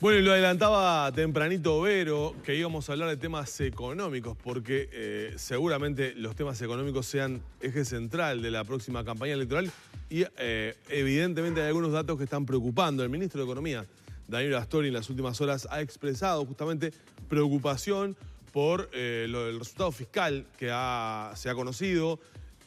Bueno, y lo adelantaba tempranito Vero, que íbamos a hablar de temas económicos, porque seguramente los temas económicos sean eje central de la próxima campaña electoral y evidentemente hay algunos datos que están preocupando. El ministro de Economía, Daniel Astori, en las últimas horas ha expresado justamente preocupación por el resultado fiscal que se ha conocido.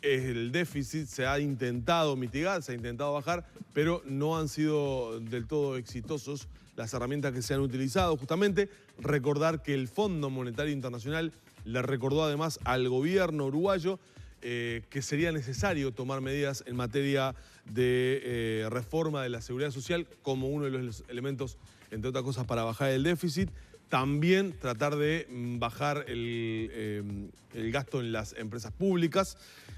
El déficit se ha intentado mitigar, se ha intentado bajar, pero no han sido del todo exitosos las herramientas que se han utilizado. Justamente recordar que el Fondo Monetario Internacional le recordó además al gobierno uruguayo que sería necesario tomar medidas en materia de reforma de la seguridad social como uno de los elementos, entre otras cosas, para bajar el déficit. También tratar de bajar el gasto en las empresas públicas.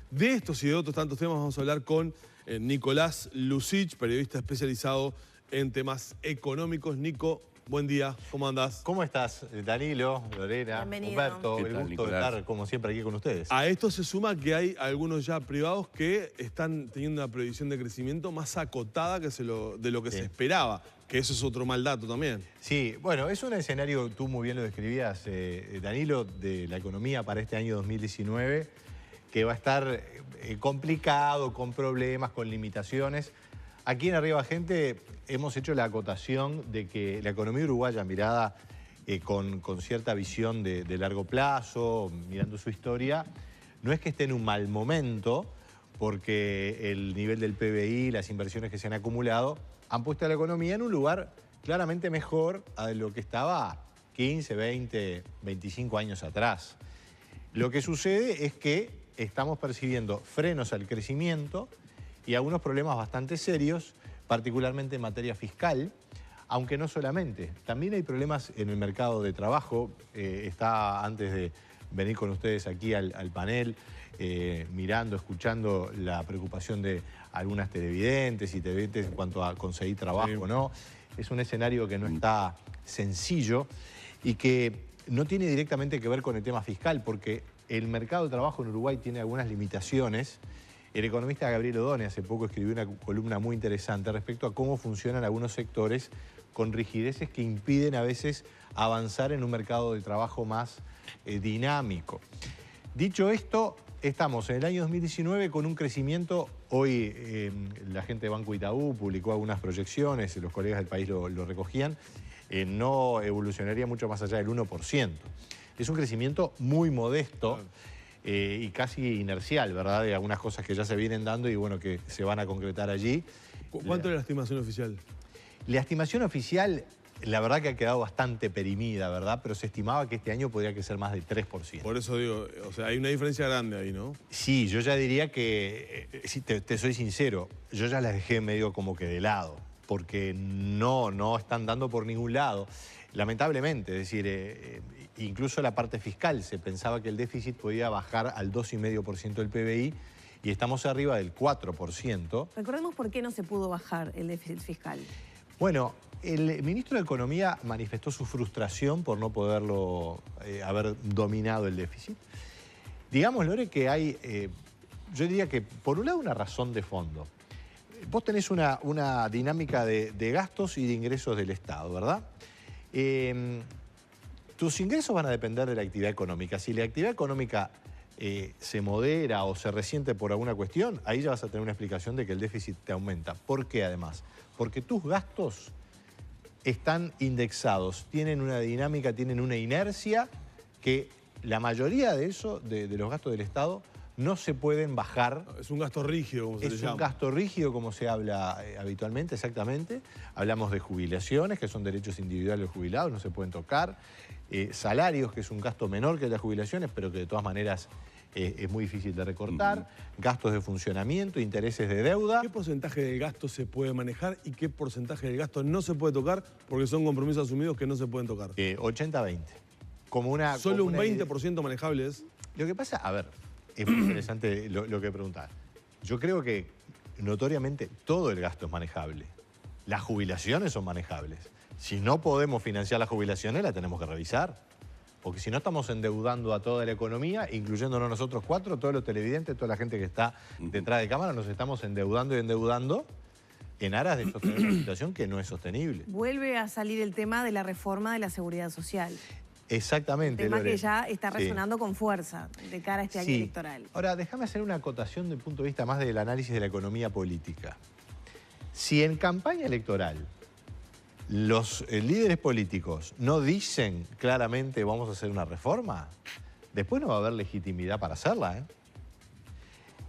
De estos y de otros tantos temas vamos a hablar con Nicolás Lucich, periodista especializado en temas económicos. Nico, buen día, ¿cómo andás? ¿Cómo estás, Danilo, Lorena, Bienvenido. Humberto? ¿Qué El tal, gusto de Nicolás? estar, como siempre, aquí con ustedes. A esto se suma que hay algunos ya privados que están teniendo una previsión de crecimiento más acotada que de lo que se esperaba, que eso es otro mal dato también. Sí, bueno, es un escenario, tú muy bien lo describías, Danilo, de la economía para este año 2019, que va a estar complicado, con problemas, con limitaciones. Aquí en Arriba Gente hemos hecho la acotación de que la economía uruguaya, mirada con cierta visión de largo plazo, mirando su historia, no es que esté en un mal momento, porque el nivel del PBI, las inversiones que se han acumulado, han puesto a la economía en un lugar claramente mejor a lo que estaba 15, 20, 25 años atrás. Lo que sucede es que estamos percibiendo frenos al crecimiento y algunos problemas bastante serios, particularmente en materia fiscal, aunque no solamente. También hay problemas en el mercado de trabajo. Está, antes de venir con ustedes aquí al panel, mirando, escuchando la preocupación de algunas televidentes y televidentes en cuanto a conseguir trabajo, Sí. ¿no? Es un escenario que no está sencillo y que no tiene directamente que ver con el tema fiscal, porque el mercado de trabajo en Uruguay tiene algunas limitaciones. El economista Gabriel Odone hace poco escribió una columna muy interesante respecto a cómo funcionan algunos sectores con rigideces que impiden a veces avanzar en un mercado de trabajo más dinámico. Dicho esto, estamos en el año 2019 con un crecimiento. Hoy la gente de Banco Itaú publicó algunas proyecciones, los colegas del país lo recogían, no evolucionaría mucho más allá del 1%. Es un crecimiento muy modesto. Y casi inercial, ¿verdad? De algunas cosas que ya se vienen dando y bueno, que se van a concretar allí. ¿Cuánto es la estimación oficial? La estimación oficial, la verdad que ha quedado bastante perimida, ¿verdad? Pero se estimaba que este año podría crecer más del 3%. Por eso digo, o sea, hay una diferencia grande ahí, ¿no? Sí, yo ya diría que, si te soy sincero, yo ya las dejé medio como que de lado, porque no están dando por ningún lado. Lamentablemente, es decir, incluso la parte fiscal, se pensaba que el déficit podía bajar al 2,5% del PBI y estamos arriba del 4%. Recordemos por qué no se pudo bajar el déficit fiscal. Bueno, el ministro de Economía manifestó su frustración por no poderlo haber dominado el déficit. Digamos, Lore, que hay, yo diría que por un lado una razón de fondo. Vos tenés una dinámica de gastos y de ingresos del Estado, ¿verdad? Tus ingresos van a depender de la actividad económica. Si la actividad económica se modera o se resiente por alguna cuestión, ahí ya vas a tener una explicación de que el déficit te aumenta. ¿Por qué además? Porque tus gastos están indexados, tienen una dinámica, tienen una inercia que la mayoría de eso, de los gastos del Estado, no se pueden bajar. Es un gasto rígido, como se le llama. Es un gasto rígido, como se habla habitualmente, exactamente. Hablamos de jubilaciones, que son derechos individuales de los jubilados, no se pueden tocar. Salarios, que es un gasto menor que las jubilaciones, pero que de todas maneras es muy difícil de recortar. Gastos de funcionamiento, intereses de deuda. ¿Qué porcentaje del gasto se puede manejar y qué porcentaje del gasto no se puede tocar porque son compromisos asumidos que no se pueden tocar? 80-20. Solo un 20% manejable es. Lo que pasa, a ver, es muy interesante lo que preguntás. Yo creo que notoriamente todo el gasto es manejable. Las jubilaciones son manejables. Si no podemos financiar las jubilaciones, las tenemos que revisar. Porque si no estamos endeudando a toda la economía, incluyéndonos nosotros cuatro, todos los televidentes, toda la gente que está detrás de cámara, nos estamos endeudando y endeudando en aras de sostener una situación que no es sostenible. Vuelve a salir el tema de la reforma de la seguridad social. Exactamente, Tema Lore. que ya está Sí. resonando con fuerza de cara a este año Sí. electoral. Ahora, déjame hacer una acotación desde el punto de vista más del análisis de la economía política. Si en campaña electoral los líderes políticos no dicen claramente vamos a hacer una reforma, después no va a haber legitimidad para hacerla, ¿eh?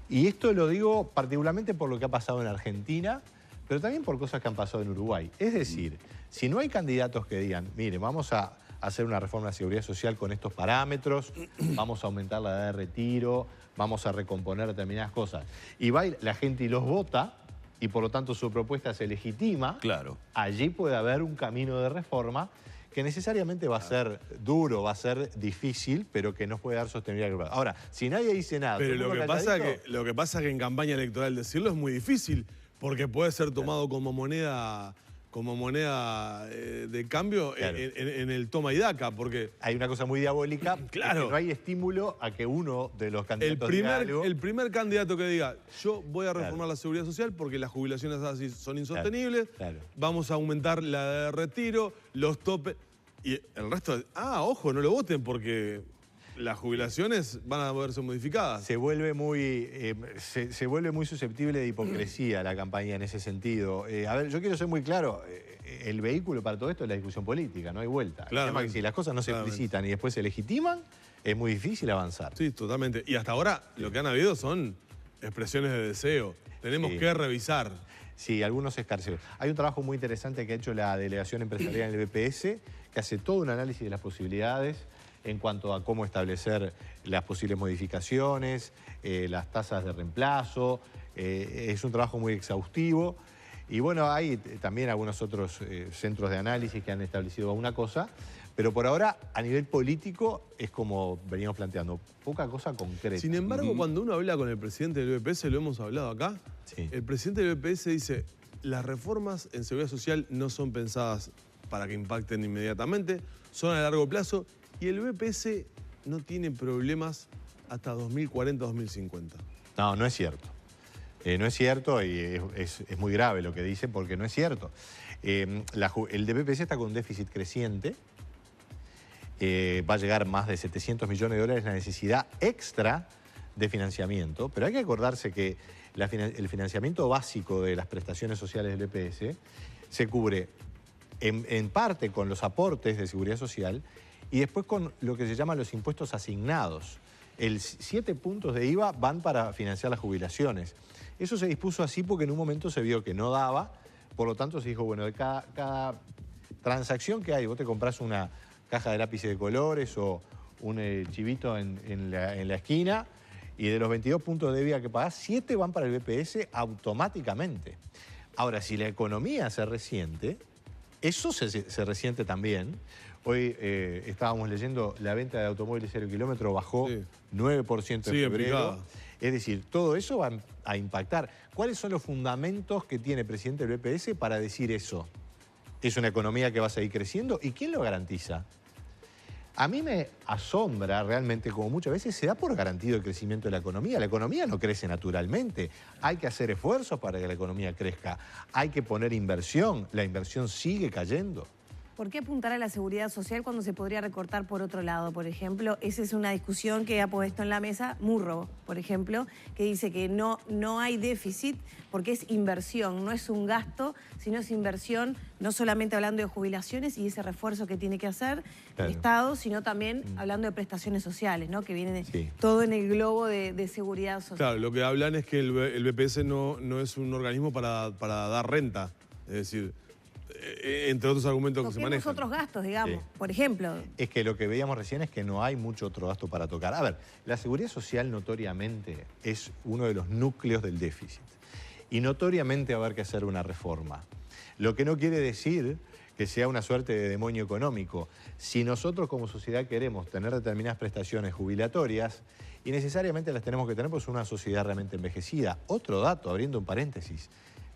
Y esto lo digo particularmente por lo que ha pasado en Argentina, pero también por cosas que han pasado en Uruguay. Es decir, si no hay candidatos que digan, mire, vamos a hacer una reforma de seguridad social con estos parámetros, vamos a aumentar la edad de retiro, vamos a recomponer determinadas cosas, y va la gente y los vota, y por lo tanto su propuesta se legitima, Claro. allí puede haber un camino de reforma que necesariamente va a ser duro, va a ser difícil, pero que nos puede dar sostenibilidad. Ahora, si nadie dice nada... Pero todo el lo que, mundo pasa calladito, lo que pasa es que en campaña electoral decirlo es muy difícil, porque puede ser tomado como moneda de cambio Claro. en el toma y daca, porque hay una cosa muy diabólica, Claro. es que no hay estímulo a que uno de los candidatos diga algo. el primer candidato que diga, yo voy a reformar Claro. la seguridad social porque las jubilaciones así son insostenibles, Claro. vamos a aumentar la edad de retiro, los topes, y el resto, ojo, no lo voten porque las jubilaciones van a verse modificadas. Se vuelve muy susceptible de hipocresía la campaña en ese sentido. A ver, yo quiero ser muy claro, el vehículo para todo esto es la discusión política, no hay vuelta. El tema es que si las cosas no se explicitan y después se legitiman, es muy difícil avanzar. Sí, totalmente. Y hasta ahora lo que han habido son expresiones de deseo. Tenemos Sí. que revisar. Sí, algunos escarceos. Hay un trabajo muy interesante que ha hecho la Delegación Empresarial en el BPS, que hace todo un análisis de las posibilidades en cuanto a cómo establecer las posibles modificaciones, las tasas de reemplazo. Es un trabajo muy exhaustivo. Y bueno, hay también algunos otros centros de análisis que han establecido alguna cosa, pero por ahora, a nivel político, es como veníamos planteando, poca cosa concreta. Sin embargo, cuando uno habla con el presidente del BPS, lo hemos hablado acá, Sí. el presidente del BPS dice, las reformas en seguridad social no son pensadas para que impacten inmediatamente, son a largo plazo, y el BPS no tiene problemas hasta 2040-2050. No, no es cierto. No es cierto y es muy grave lo que dice porque no es cierto. El BPS está con un déficit creciente. Va a llegar más de 700 millones de dólares la necesidad extra de financiamiento. Pero hay que acordarse que el financiamiento básico de las prestaciones sociales del BPS se cubre en parte con los aportes de seguridad social y después con lo que se llaman los impuestos asignados. 7 puntos de IVA van para financiar las jubilaciones. Eso se dispuso así porque en un momento se vio que no daba, por lo tanto se dijo, bueno, de cada transacción que hay, vos te compras una caja de lápices de colores o un chivito en la esquina y de los 22 puntos de IVA que pagás, 7 van para el BPS automáticamente. Ahora, si la economía se resiente, eso se resiente también. Hoy estábamos leyendo la venta de automóviles 0 kilómetro bajó 9% en Sigue febrero. picada. Es decir, todo eso va a impactar. ¿Cuáles son los fundamentos que tiene el presidente del BPS para decir eso? ¿Es una economía que va a seguir creciendo? ¿Y quién lo garantiza? A mí me asombra realmente como muchas veces se da por garantido el crecimiento de la economía. La economía no crece naturalmente. Hay que hacer esfuerzos para que la economía crezca. Hay que poner inversión. La inversión sigue cayendo. ¿Por qué apuntar a la seguridad social cuando se podría recortar por otro lado? Por ejemplo, esa es una discusión que ha puesto en la mesa Murro, por ejemplo, que dice que no hay déficit porque es inversión, no es un gasto, sino es inversión, no solamente hablando de jubilaciones y ese refuerzo que tiene que hacer el Estado, sino también hablando de prestaciones sociales, ¿no? Que viene todo en el globo de seguridad social. Claro, lo que hablan es que el BPS no es un organismo para dar renta, es decir, entre otros argumentos que se Toquemos manejan. otros gastos, digamos, por ejemplo. Es que lo que veíamos recién es que no hay mucho otro gasto para tocar. A ver, la seguridad social notoriamente es uno de los núcleos del déficit. Y notoriamente va a haber que hacer una reforma. Lo que no quiere decir que sea una suerte de demonio económico. Si nosotros como sociedad queremos tener determinadas prestaciones jubilatorias, y necesariamente las tenemos que tener pues una sociedad realmente envejecida. Otro dato, abriendo un paréntesis,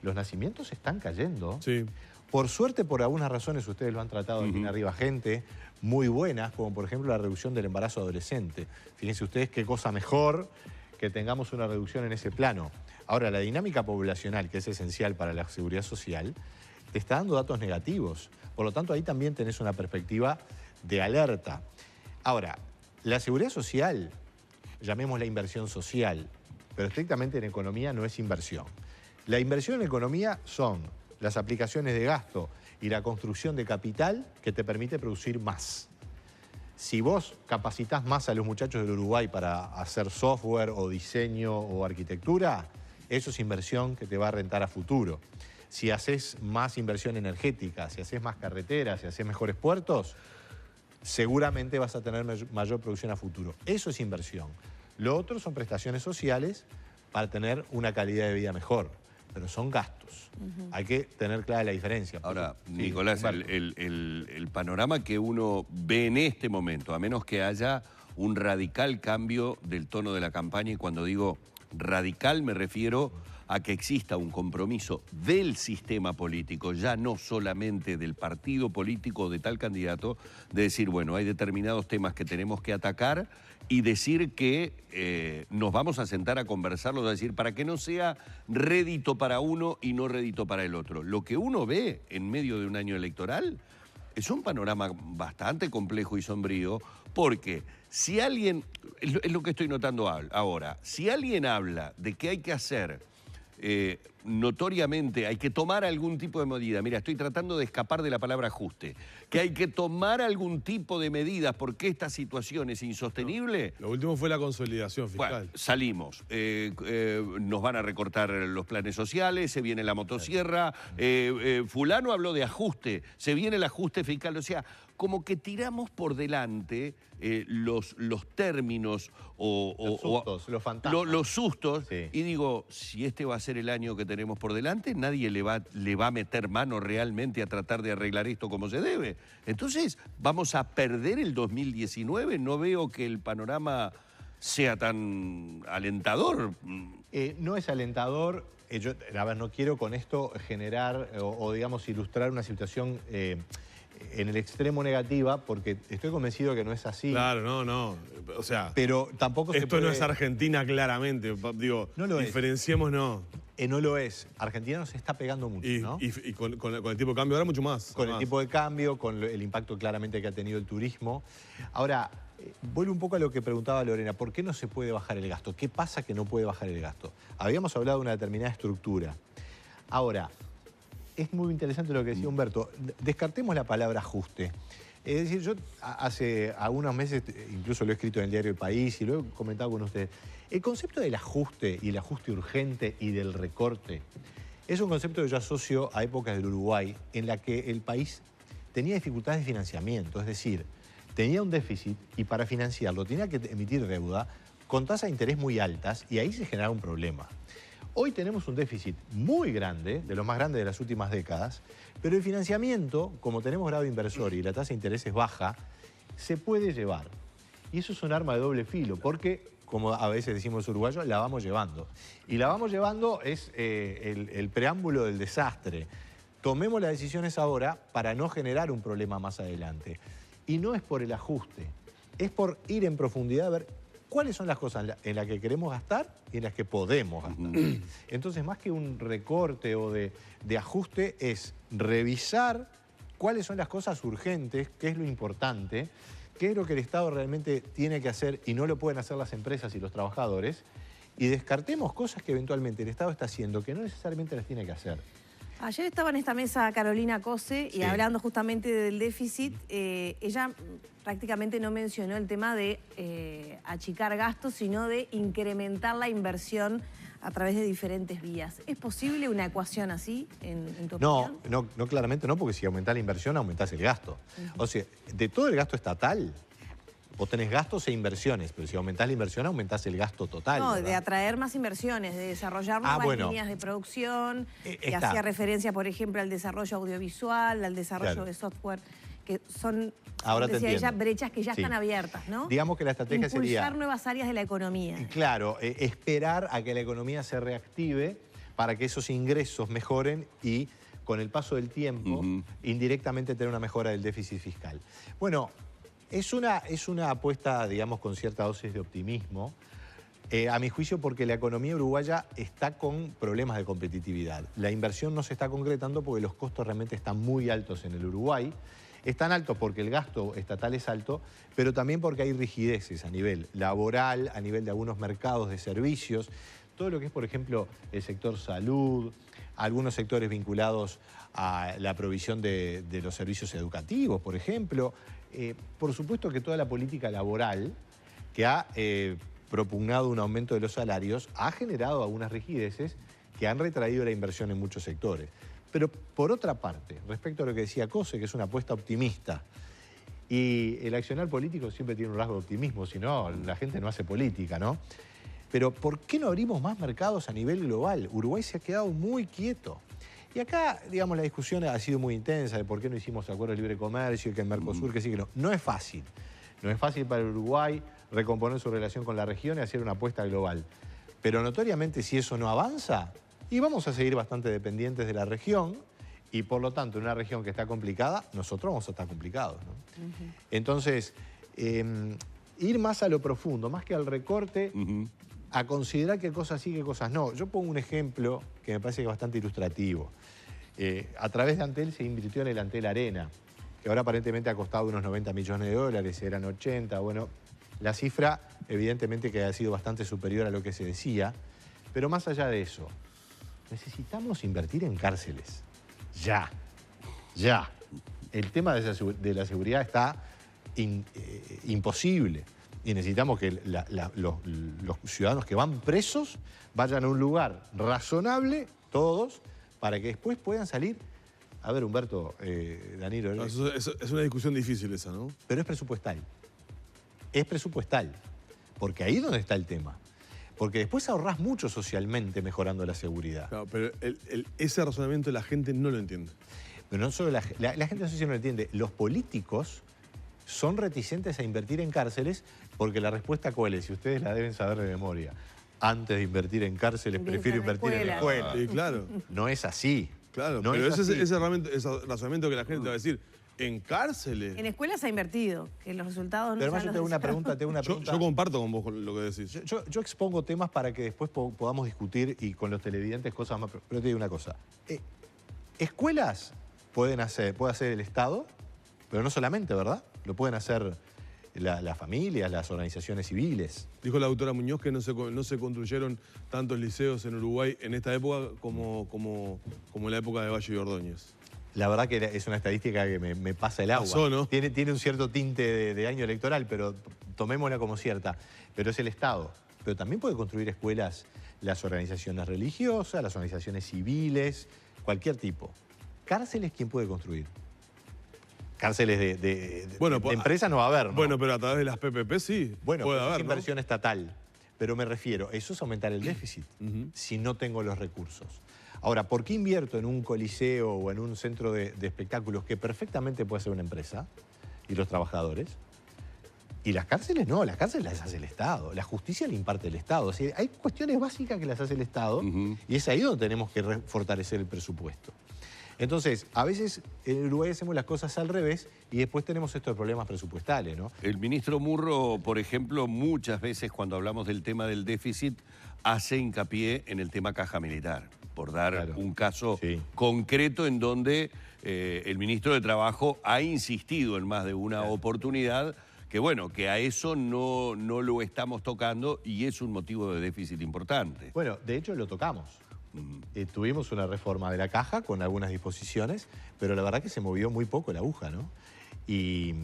los nacimientos están cayendo. Sí. Por suerte, por algunas razones, ustedes lo han tratado aquí en arriba, gente muy buenas, como por ejemplo la reducción del embarazo adolescente. Fíjense ustedes qué cosa mejor que tengamos una reducción en ese plano. Ahora, la dinámica poblacional, que es esencial para la seguridad social, te está dando datos negativos. Por lo tanto, ahí también tenés una perspectiva de alerta. Ahora, la seguridad social, llamémosla inversión social, pero estrictamente en economía no es inversión. La inversión en economía son las aplicaciones de gasto y la construcción de capital que te permite producir más. Si vos capacitás más a los muchachos del Uruguay para hacer software o diseño o arquitectura, eso es inversión que te va a rentar a futuro. Si haces más inversión energética, si haces más carreteras, si haces mejores puertos, seguramente vas a tener mayor producción a futuro. Eso es inversión. Lo otro son prestaciones sociales para tener una calidad de vida mejor, pero son gastos. Hay que tener clara la diferencia. Ahora, sí, Nicolás, el panorama que uno ve en este momento, a menos que haya un radical cambio del tono de la campaña, y cuando digo radical me refiero a que exista un compromiso del sistema político, ya no solamente del partido político o de tal candidato, de decir, bueno, hay determinados temas que tenemos que atacar y decir que nos vamos a sentar a conversarlos, a decir, para que no sea rédito para uno y no rédito para el otro. Lo que uno ve en medio de un año electoral es un panorama bastante complejo y sombrío, porque si alguien, es lo que estoy notando ahora, si alguien habla de que hay que hacer notoriamente, hay que tomar algún tipo de medida. Mira, estoy tratando de escapar de la palabra ajuste. Que hay que tomar algún tipo de medidas porque esta situación es insostenible. Lo último fue la consolidación fiscal. Bueno, salimos. Nos van a recortar los planes sociales, se viene la motosierra. Fulano habló de ajuste, se viene el ajuste fiscal. O sea, como que tiramos por delante los términos los fantasmas. Los sustos. Sí. Y digo, si este va a ser el año que tenemos por delante, nadie le va a meter mano realmente a tratar de arreglar esto como se debe. Entonces, ¿vamos a perder el 2019? No veo que el panorama sea tan alentador. No es alentador. Yo, a ver, no quiero con esto generar o digamos, ilustrar una situación en el extremo negativa, porque estoy convencido que no es así. Claro, no. O sea, pero tampoco esto no es Argentina claramente. Digo, no lo diferenciemos, no. No lo es. Argentina nos está pegando mucho, ¿no? Y con el tipo de cambio ahora mucho más. Con el tipo de cambio, con el impacto claramente que ha tenido el turismo. Ahora, vuelvo un poco a lo que preguntaba Lorena. ¿Por qué no se puede bajar el gasto? ¿Qué pasa que no puede bajar el gasto? Habíamos hablado de una determinada estructura. Ahora, es muy interesante lo que decía Humberto. Descartemos la palabra ajuste. Es decir, yo hace algunos meses, incluso lo he escrito en el diario El País y lo he comentado con ustedes, el concepto del ajuste y el ajuste urgente y del recorte es un concepto que yo asocio a épocas del Uruguay en la que el país tenía dificultades de financiamiento, es decir, tenía un déficit y para financiarlo tenía que emitir deuda con tasas de interés muy altas y ahí se generaba un problema. Hoy tenemos un déficit muy grande, de los más grandes de las últimas décadas, pero el financiamiento, como tenemos grado inversor y la tasa de interés es baja, se puede llevar. Y eso es un arma de doble filo, porque, como a veces decimos los uruguayos, la vamos llevando. Y la vamos llevando es el preámbulo del desastre. Tomemos las decisiones ahora para no generar un problema más adelante. Y no es por el ajuste, es por ir en profundidad a ver cuáles son las cosas en las que queremos gastar y en las que podemos gastar. Entonces, más que un recorte o de ajuste, es revisar cuáles son las cosas urgentes, qué es lo importante, qué es lo que el Estado realmente tiene que hacer y no lo pueden hacer las empresas y los trabajadores, y descartemos cosas que eventualmente el Estado está haciendo que no necesariamente las tiene que hacer. Ayer estaba en esta mesa Carolina Cose y hablando justamente del déficit, ella prácticamente no mencionó el tema de achicar gastos, sino de incrementar la inversión a través de diferentes vías. ¿Es posible una ecuación así, en tu opinión? No, claramente no, porque si aumentás la inversión, aumentás el gasto. O sea, de todo el gasto estatal, vos tenés gastos e inversiones, pero si aumentás la inversión, aumentás el gasto total. No, ¿verdad? de atraer más inversiones, de desarrollar nuevas líneas de producción, que hacía referencia, por ejemplo, al desarrollo audiovisual, al desarrollo de software, que son, ahora decía ella, brechas que ya están abiertas, ¿no? Digamos que la estrategia sería impulsar nuevas áreas de la economía. Claro, esperar a que la economía se reactive para que esos ingresos mejoren y con el paso del tiempo, indirectamente tener una mejora del déficit fiscal. Bueno, es una apuesta, digamos, con cierta dosis de optimismo. A mi juicio, porque la economía uruguaya está con problemas de competitividad. La inversión no se está concretando porque los costos realmente están muy altos en el Uruguay. Están altos porque el gasto estatal es alto, pero también porque hay rigideces a nivel laboral, a nivel de algunos mercados de servicios. Todo lo que es, por ejemplo, el sector salud, algunos sectores vinculados a la provisión de los servicios educativos, por ejemplo. Por supuesto que toda la política laboral que ha propugnado un aumento de los salarios ha generado algunas rigideces que han retraído la inversión en muchos sectores. Pero por otra parte, respecto a lo que decía Cose, que es una apuesta optimista, y el accionar político siempre tiene un rasgo de optimismo, si no, la gente no hace política, ¿no? Pero ¿por qué no abrimos más mercados a nivel global? Uruguay se ha quedado muy quieto. Y acá, digamos, la discusión ha sido muy intensa de por qué no hicimos acuerdo de libre comercio y que el Mercosur, que sí, que no. No es fácil. No es fácil para el Uruguay recomponer su relación con la región y hacer una apuesta global. Pero notoriamente, si eso no avanza, y vamos a seguir bastante dependientes de la región, y por lo tanto, en una región que está complicada, nosotros vamos a estar complicados, ¿no? Entonces, ir más a lo profundo, más que al recorte, a considerar qué cosas sí, qué cosas no. Yo pongo un ejemplo que me parece bastante ilustrativo. A través de Antel se invirtió en el Antel Arena, que ahora aparentemente ha costado unos 90 millones de dólares, eran 80, bueno, la cifra evidentemente que ha sido bastante superior a lo que se decía, pero más allá de eso, necesitamos invertir en cárceles, ya. El tema de la seguridad está imposible y necesitamos que los ciudadanos que van presos vayan a un lugar razonable, todos, para que después puedan salir. A ver, Humberto, Danilo. No, es una discusión difícil esa, ¿no? Pero es presupuestal. Es presupuestal. Porque ahí es donde está el tema. Porque después ahorrás mucho socialmente mejorando la seguridad. Claro, pero ese razonamiento la gente no lo entiende. Pero no solo la gente, no sé si no lo entiende. Los políticos son reticentes a invertir en cárceles porque la respuesta ¿cuál es? Si ustedes la deben saber de memoria. Antes de invertir en cárceles, prefiero invertir en la escuela. Sí, claro. No es así. Claro, no pero es así. ese razonamiento que la gente te va a decir, ¿en cárceles? En escuelas ha invertido, que los resultados no Pero además son yo tengo una pregunta, Yo comparto con vos lo que decís. Yo expongo temas para que después podamos discutir y con los televidentes cosas más. Pero te digo una cosa. Escuelas puede hacer el Estado, pero no solamente, ¿verdad? Lo pueden hacer las familias, las organizaciones civiles. Dijo la doctora Muñoz que no se construyeron tantos liceos en Uruguay en esta época como en la época de Valle y Ordóñez. La verdad que es una estadística que me pasa el agua. Pasó, ¿no? Tiene un cierto tinte de año electoral, pero tomémosla como cierta. Pero es el Estado. Pero también puede construir escuelas las organizaciones religiosas, las organizaciones civiles, cualquier tipo. ¿Cárceles quién puede construir? Cárceles de empresas no va a haber, ¿no? Bueno, pero a través de las PPP sí bueno, puede pues haber, es inversión estatal. Pero me refiero, eso es aumentar el déficit si no tengo los recursos. Ahora, ¿por qué invierto en un coliseo o en un centro de espectáculos que perfectamente puede ser una empresa y los trabajadores? Y las cárceles no, las cárceles las hace el Estado, la justicia la imparte el Estado. O sea, hay cuestiones básicas que las hace el Estado y es ahí donde tenemos que fortalecer el presupuesto. Entonces, a veces en Uruguay hacemos las cosas al revés y después tenemos estos problemas presupuestales, ¿no? El ministro Murro, por ejemplo, muchas veces cuando hablamos del tema del déficit, hace hincapié en el tema caja militar, por dar un caso concreto en donde el ministro de Trabajo ha insistido en más de una oportunidad que, bueno, que a eso no lo estamos tocando y es un motivo de déficit importante. Bueno, de hecho lo tocamos. Tuvimos una reforma de la caja con algunas disposiciones, pero la verdad que se movió muy poco la aguja, ¿no? Y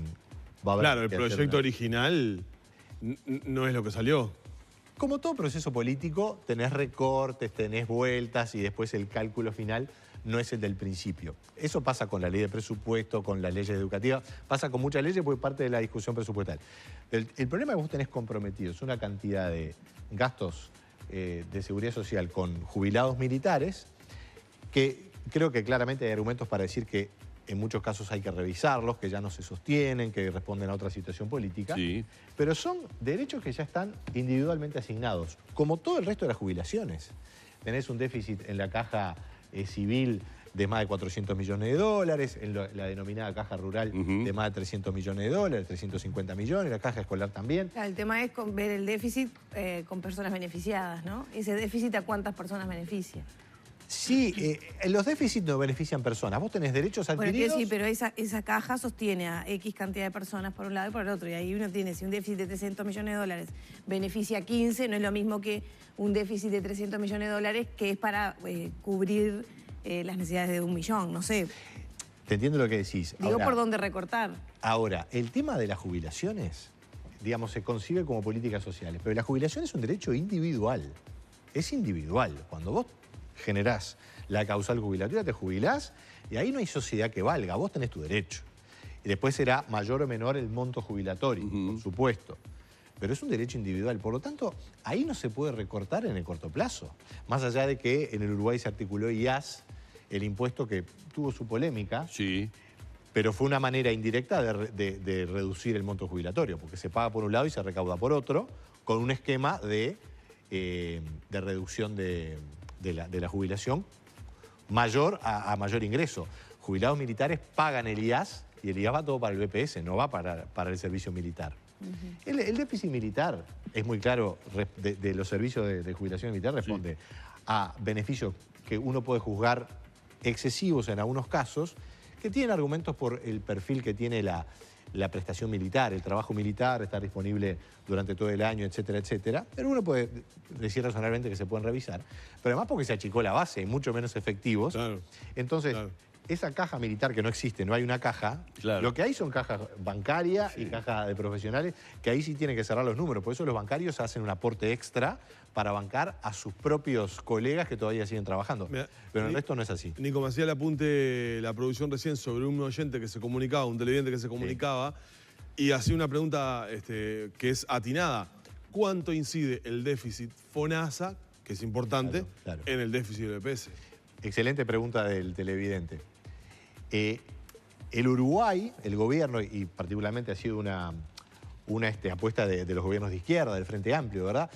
va a haber claro, el proyecto original no es lo que salió. Como todo proceso político, tenés recortes, tenés vueltas y después el cálculo final no es el del principio. Eso pasa con la ley de presupuesto, con las leyes educativas, pasa con muchas leyes porque parte de la discusión presupuestal. El problema que vos tenés comprometido es una cantidad de gastos de seguridad social con jubilados militares, que creo que claramente hay argumentos para decir que en muchos casos hay que revisarlos, que ya no se sostienen, que responden a otra situación política, pero son derechos que ya están individualmente asignados, como todo el resto de las jubilaciones. Tenés un déficit en la caja civil de más de 400 millones de dólares, en la denominada caja rural de más de 300 millones de dólares, 350 millones, la caja escolar también. El tema es ver el déficit con personas beneficiadas, ¿no? Ese déficit, ¿a cuántas personas beneficia? Sí, los déficits no benefician personas. Vos tenés derechos adquiridos. Bueno, sí, pero esa caja sostiene a X cantidad de personas por un lado y por el otro. Y ahí uno tiene, si un déficit de 300 millones de dólares beneficia a 15, no es lo mismo que un déficit de 300 millones de dólares que es para cubrir las necesidades de 1 millón, no sé. Te entiendo lo que decís. Digo, ahora, por dónde recortar. Ahora, el tema de las jubilaciones, digamos, se concibe como políticas sociales, pero la jubilación es un derecho individual. Es individual. Cuando vos generás la causal jubilatoria, te jubilás y ahí no hay sociedad que valga, vos tenés tu derecho. Y después será mayor o menor el monto jubilatorio, por supuesto. Pero es un derecho individual, por lo tanto, ahí no se puede recortar en el corto plazo. Más allá de que en el Uruguay se articuló IAS, el impuesto que tuvo su polémica, Sí. pero fue una manera indirecta de reducir el monto jubilatorio, porque se paga por un lado y se recauda por otro, con un esquema de reducción de la jubilación mayor a mayor ingreso. Jubilados militares pagan el IAS y el IAS va todo para el BPS, no va para el servicio militar. El déficit militar, es muy claro, de los servicios de jubilación militar responde a beneficios que uno puede juzgar excesivos en algunos casos, que tienen argumentos por el perfil que tiene la prestación militar, el trabajo militar, estar disponible durante todo el año, etcétera, etcétera. Pero uno puede decir razonablemente que se pueden revisar. Pero además porque se achicó la base, hay mucho menos efectivos. Claro. Entonces, esa caja militar que no existe, no hay una caja, lo que hay son cajas bancarias y cajas de profesionales, que ahí sí tienen que cerrar los números. Por eso los bancarios hacen un aporte extra para bancar a sus propios colegas que todavía siguen trabajando. Pero el resto no es así. Nico, me hacía el apunte la producción recién sobre un oyente que se comunicaba, un televidente que se comunicaba, y hacía una pregunta que es atinada. ¿Cuánto incide el déficit FONASA, que es importante, en el déficit del BPS? Excelente pregunta del televidente. El Uruguay, el gobierno, y particularmente ha sido una apuesta de los gobiernos de izquierda, del Frente Amplio, ¿verdad?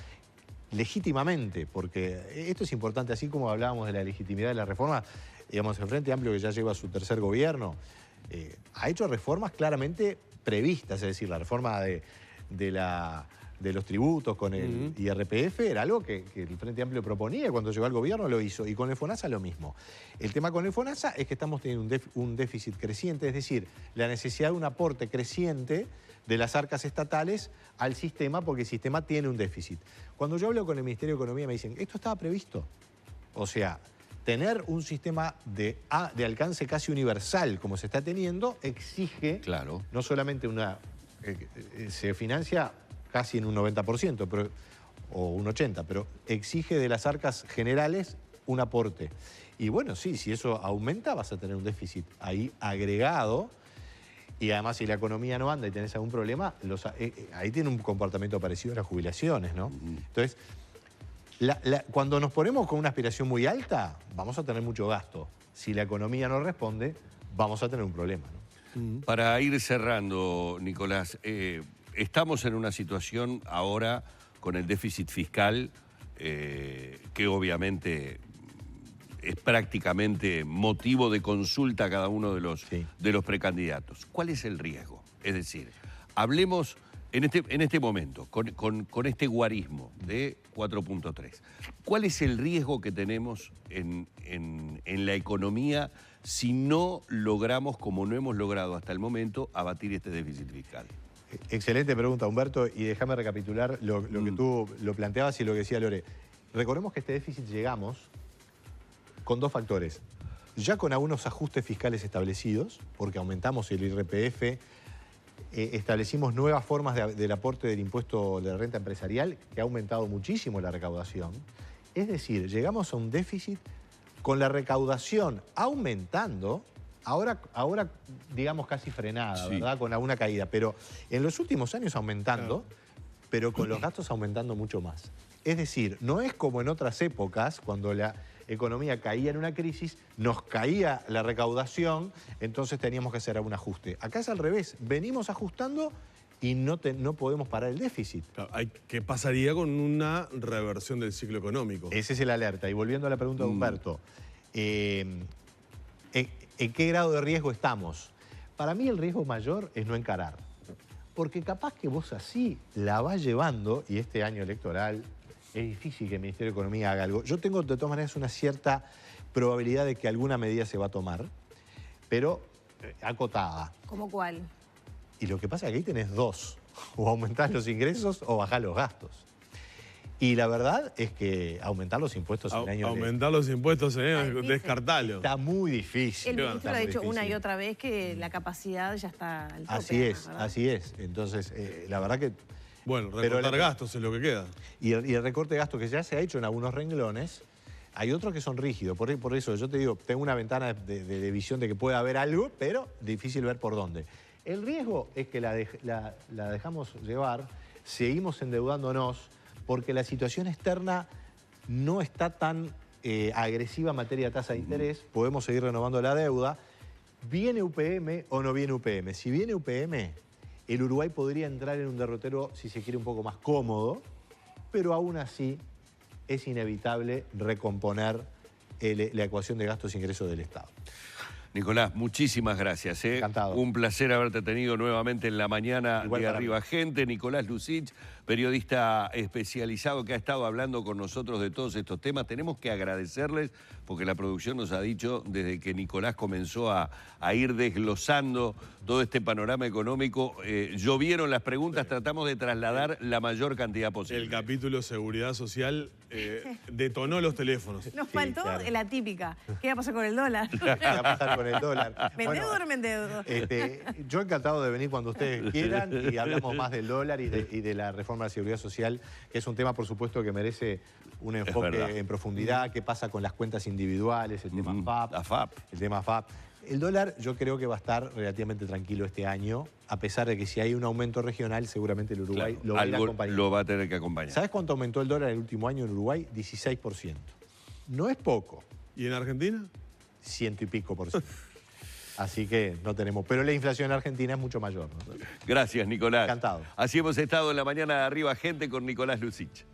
Legítimamente, porque esto es importante, así como hablábamos de la legitimidad de la reforma, digamos, el Frente Amplio, que ya lleva su tercer gobierno, ha hecho reformas claramente previstas, es decir, la reforma de los tributos con el IRPF era algo que el Frente Amplio proponía, cuando llegó al gobierno lo hizo, y con el FONASA lo mismo. El tema con el FONASA es que estamos teniendo un déficit creciente, es decir, la necesidad de un aporte creciente de las arcas estatales al sistema, porque el sistema tiene un déficit. Cuando yo hablo con el Ministerio de Economía me dicen, ¿esto estaba previsto? O sea, tener un sistema de alcance casi universal como se está teniendo exige no solamente se financia casi en un 90%, o un 80%, pero exige de las arcas generales un aporte. Y bueno, sí, si eso aumenta vas a tener un déficit ahí agregado. Y además, si la economía no anda y tenés algún problema, ahí tiene un comportamiento parecido a las jubilaciones, ¿no? Entonces, cuando nos ponemos con una aspiración muy alta, vamos a tener mucho gasto. Si la economía no responde, vamos a tener un problema, ¿no? Para ir cerrando, Nicolás, estamos en una situación ahora con el déficit fiscal que obviamente es prácticamente motivo de consulta a cada uno de los precandidatos. ¿Cuál es el riesgo? Es decir, hablemos en este momento, con este guarismo de 4.3. ¿Cuál es el riesgo que tenemos en la economía si no logramos, como no hemos logrado hasta el momento, abatir este déficit fiscal? Excelente pregunta, Humberto, y déjame recapitular lo que tú lo planteabas y lo que decía Lore. Recordemos que este déficit llegamos con dos factores. Ya con algunos ajustes fiscales establecidos, porque aumentamos el IRPF, establecimos nuevas formas del aporte del impuesto de renta empresarial, que ha aumentado muchísimo la recaudación. Es decir, llegamos a un déficit con la recaudación aumentando, ahora digamos casi frenada, ¿verdad? Con alguna caída, pero en los últimos años aumentando, pero con los gastos aumentando mucho más. Es decir, no es como en otras épocas, cuando la economía caía en una crisis, nos caía la recaudación, entonces teníamos que hacer algún ajuste. Acá es al revés, venimos ajustando y no podemos parar el déficit. Claro, ¿qué pasaría con una reversión del ciclo económico? Ese es el alerta. Y volviendo a la pregunta de Humberto, ¿En qué grado de riesgo estamos? Para mí el riesgo mayor es no encarar. Porque capaz que vos así la vas llevando, y este año electoral es difícil que el Ministerio de Economía haga algo. Yo tengo de todas maneras una cierta probabilidad de que alguna medida se va a tomar, pero acotada. ¿Cómo cuál? Y lo que pasa es que ahí tenés dos. O aumentás los ingresos o bajás los gastos. Y la verdad es que aumentar los impuestos en el año... Aumentar los impuestos en el año, descartalo. Está muy difícil. El ministro ha dicho una y otra vez que la capacidad ya está al tope. Así es, ¿verdad? Así es. Entonces, la verdad que... Bueno, recortar gastos es lo que queda. Y el recorte de gastos que ya se ha hecho en algunos renglones, hay otros que son rígidos. Por eso yo te digo, tengo una ventana de visión de que puede haber algo, pero difícil ver por dónde. El riesgo es que la dejamos llevar, seguimos endeudándonos, porque la situación externa no está tan agresiva en materia de tasa de interés, podemos seguir renovando la deuda. ¿Viene UPM o no viene UPM? Si viene UPM, el Uruguay podría entrar en un derrotero, si se quiere, un poco más cómodo, pero aún así es inevitable recomponer la ecuación de gastos e ingresos del Estado. Nicolás, muchísimas gracias. Encantado. Un placer haberte tenido nuevamente en la mañana de Arriba Gente. Nicolás Lucich, periodista especializado que ha estado hablando con nosotros de todos estos temas. Tenemos que agradecerles porque la producción nos ha dicho desde que Nicolás comenzó a ir desglosando todo este panorama económico. Llovieron las preguntas, tratamos de trasladar la mayor cantidad posible. El capítulo Seguridad Social detonó los teléfonos. Nos faltó la típica. ¿Qué va a pasar con el dólar? ¿Qué va a pasar con el dólar? ¿Me endeudo o no me endeudo? Yo encantado de venir cuando ustedes quieran y hablamos más del dólar y de la reforma de la seguridad social, que es un tema, por supuesto, que merece un enfoque en profundidad. ¿Qué pasa con las cuentas individuales? El tema FAP. El tema FAP. El dólar yo creo que va a estar relativamente tranquilo este año, a pesar de que si hay un aumento regional, seguramente el Uruguay lo va a ir acompañando. Lo va a tener que acompañar. ¿Sabes cuánto aumentó el dólar el último año en Uruguay? 16%. No es poco. ¿Y en Argentina? 100 y pico %. Así que no tenemos. Pero la inflación en Argentina es mucho mayor, ¿no? Gracias, Nicolás. Encantado. Así hemos estado en la mañana de Arriba Gente con Nicolás Lucich.